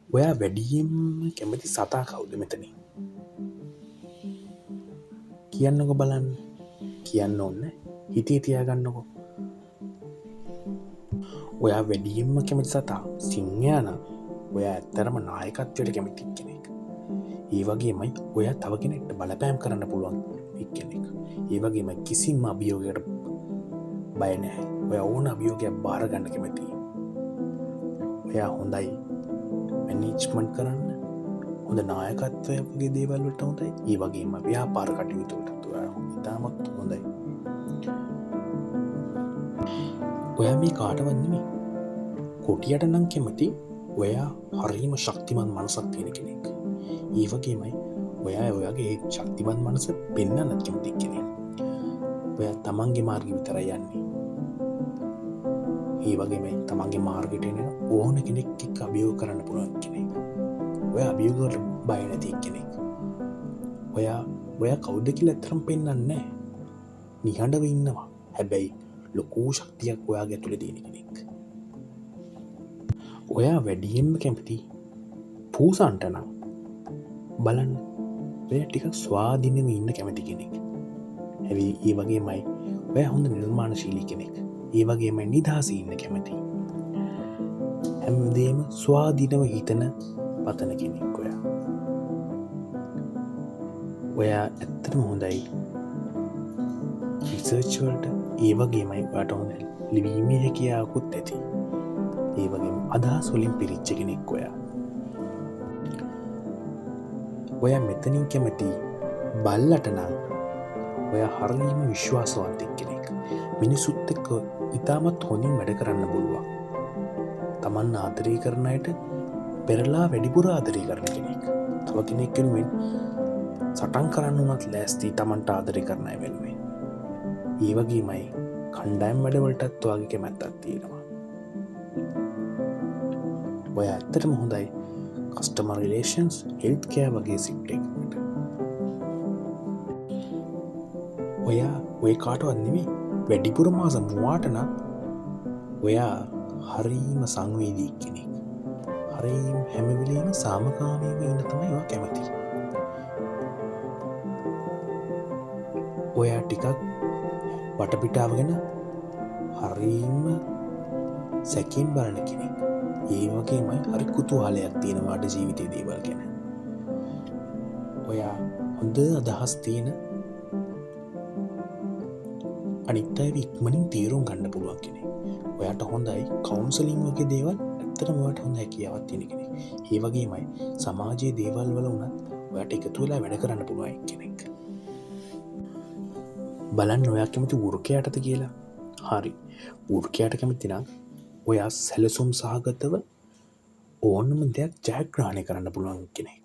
ඔයා වැඩියෙන්ම කැමති සතා කවුද මෙතන? කියන්නකො බලන්න. කියන්න ඕන්න. හිතේ තියාගන්නකො. ඔයා වැඩියෙන්ම කැමති සතා සිංහයා නම් ඔයා ඇත්තරම නායකත්වයට කැමති කෙනෙක්. ඒ වගේමයි ඔයා තව කෙනෙක්ට බලපෑම් කරන්න පුළුවන් කෙනෙක්. ඒ වගේම කිසිම අභියෝගයකට බය නැහැ. ඔයා ඕන අභියෝගයක් බාරගන්න කැමතියි. ඔයා හොඳයි මැනේජ්මන්ට් කරන්න, හොඳ නායකත්වය වගේ දේවල් වලට හොඳයි. ඒ වගේම ව්‍යාපාර කටයුතු වලට ඔයා ඉතාමත් හොඳයි. ඔයා මේ කාටවත් නෙමෙයි. කොටියට නම් කැමති ඔයා හරිම ශක්තිමත් මනසක් තියෙන කෙනෙක්. ඒ වගේමයි ඔයා ඔයාගේ ශක්තිමත් මනස පෙන්වන්නත් කැමති කෙනෙක්. ඔයා තමන්ගේ මාර්ගය විතරයි යන්නේ. ඒ වගේම තමන්ගේ මාර්ගයට එන ඕන කෙනෙක් එක්ක අභියෝග කරන්න පුළුවන් කෙනෙක්. ඔයා අභියෝග වලට බය නැති කෙනෙක්. ඔයා කවුද කියලා අතරම පෙන්වන්නේ නැහැ. නිහඬව ඉන්නවා. හැබැයි ලොකු ශක්තියක් ඔයාගේ ඇතුලේ තියෙන කෙනෙක්. ඔයා වැඩියෙන්ම කැමති පූසන්ට නම් බලන්න ඔයා ටිකක් ස්වාධීනව ඉන්න කැමති කෙනෙක්. හැබැයි ඒ වගේමයි ඔයා හොඳ නිර්මාණශීලී කෙනෙක්. ඒ වගේමයි නිදහසේ ඉන්න කැමති. හැමදේම ස්වාධීනව හිතන පතන කෙනෙක් ඔයා. ඔයා ඇත්තටම හොඳයි රිසර්ච් වලට. ඒ වගේමයි ඔයාට හොඳ ලිවීමේ හැකියාවකුත් ඇති. ඒ වගේම අදහස් වලින් පිරිච්ච කෙනෙක් ඔයා. ඔයා මෙතනින් කැමති බල්ලට නම් ඔයා හරියම විශ්වාසවන්ත කෙනෙක්. මිනිසුත් එක්ක ඉතාමත් හොඳින් වැඩ කරන්න පුළුවන්. තමන් ආදරය කරන අයට පෙරලා වැඩිපුර ආදරය කරන කෙනෙක්. තව කෙනෙක් වෙනුවෙන් සටන් කරන්න උනත් ලෑස්ති තමන්ට ආදරය කරන අය වෙනුවෙන්. ඒ වගේමයි කණ්ඩායම් වැඩවලටත් ඔයාගේ කැමැත්තක් තියෙනවා. ඔයා ඇත්තටම හොඳයි කස්ටමර් රිලේෂන්ස්, හෙල්ත් කෙයාර් වගේ සෙක්ටර් එකකට. ඔයා ඔය කාටවත් නෙමෙයි වැඩිපුර මාස 3ට නම් ඔයා හරිම සංවේදී කෙනෙක්. හරිම හැම වෙලේම සාමකාමීව ඉන්න තමයි ඔයා කැමති. ඔයා ටිකක් වටපිටාව ගැන හරිම සැකෙන් බලන කෙනෙක්. ඒ වගේමයි හරි කුතුහලයක් තියෙනවාට ජීවිතයේ දේවල් ගැන. ඔයා හොඳ අදහස් තියෙන අනිත් අය ඉක්මනින් තීරුම් ගන්න පුළුවන් කෙනෙක්. ඔයාට හොඳයි කවුන්සලින් වගේ දේවල් ඇත්තටම ඔයාට හොඳ හැකියාවක් තියෙන කෙනෙක්. ඒ වගේමයි සමාජයේ දේවල් වල උනත් ඔයාට එකතු වෙලා වැඩ කරන්න පුළුවන් කෙනෙක්. බලන්න ඔයා කැමති වෘකයාටද කියලා. හරි. වෘකයාට කැමති නම් ඔයා සැලසුම් සහගතව ඕනම දෙයක් ජයග්‍රහණය කරන්න පුළුවන් කෙනෙක්.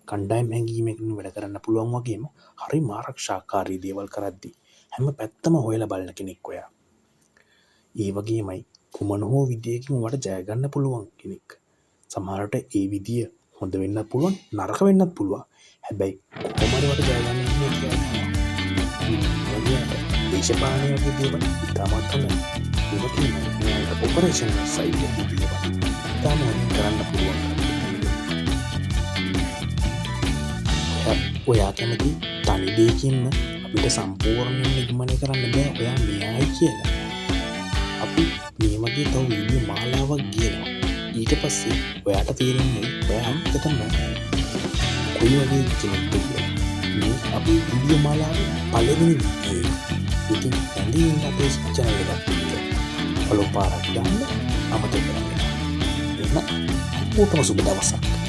කණ්ඩායම් හැඟීමකින් වැඩ කරන්න පුළුවන් වගේම හරි ආරක්ෂාකාරී දේවල් කරද්දී හැම පැත්තම හොයලා බලන කෙනෙක් ඔයා. ඒ වගේමයි කුමන හෝ විදියකින් ඔයාට ජය ගන්න පුළුවන් කෙනෙක්. සමහරට ඒ විදිය හොඳ වෙන්නත් පුළුවන්, නරක වෙන්නත් පුළුවන්. හැබැයි කොහොමද ඔයාට ජය ගන්න කියන්නේ? දේශපාලනය වගේ දේවල් ඉතාමත් හොඳයි. ඒ වගේම ඔයාලට ඔපරේෂන් සයිඩ් එකේ දේවල් ඉතාම හොඳින් කරන්න පුළුවන්. ඔයා කැමති තනි දෙයකින්ම අපිට සම්පූර්ණයෙන් නිගමනය කරන්න බෑ ඔයා මෙයයි කියලා. අපි මේ වගේ තව වීඩියෝ මාලාවක් ගේනවා. ඊට පස්සේ ඔයාට තේරෙන්නේ ඔයා ඇත්තටම කොයි වගේ කෙනෙක්ද කියලා. මේ අපි වීඩියෝ මාලාවේ පළවෙනි වීඩියෝ. ඉතින් ඇඳින් අපේ channel එකත් එක්ක ෆලෝ පාරක් දාන්න අමතක කරන්න. එන්න ඔතන සුබ දවසක්.